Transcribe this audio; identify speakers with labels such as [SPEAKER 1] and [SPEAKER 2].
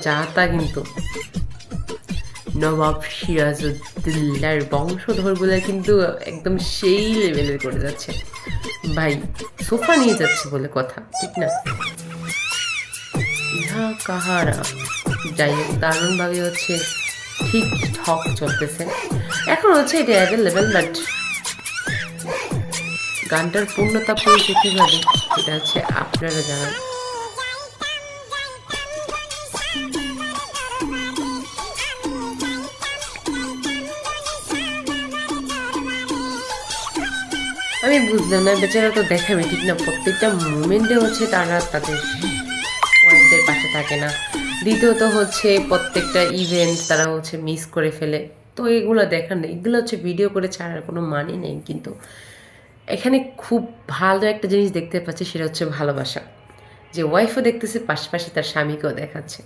[SPEAKER 1] যা তা কিন্তু নবাব সিরাজউদ্দৌলার বংশধরগুলো কিন্তু একদম সেই লেভেলের করে যাচ্ছে ভাই। সোফা নিয়ে যাচ্ছে বলে কথা, ঠিক না? ইহা কাহারা, যাই হোক দারুণভাবে হচ্ছে ঠিক ঠক চলতেছে। এখন হচ্ছে এটা অ্যাভেলেবেল, বাট গানটার পূর্ণতা পেয়েছে কীভাবে এটা হচ্ছে আপনারা জানান। আমি বুঝলাম না, বেচারা তো দেখাবে ঠিক না, প্রত্যেকটা মুমেন্টে হচ্ছে তারা তাদের ওয়াইফদের পাশে থাকে না। দ্বিতীয়ত হচ্ছে প্রত্যেকটা ইভেন্ট তারা হচ্ছে মিস করে ফেলে। তো এগুলো দেখার নেই, এগুলো হচ্ছে ভিডিও করে ছাড়ার কোনো মানে নেই। কিন্তু এখানে খুব ভালো একটা জিনিস দেখতে পাচ্ছি, সেটা হচ্ছে ভালোবাসা। যে ওয়াইফও দেখতেছে, পাশাপাশি তার স্বামীকেও দেখাচ্ছে।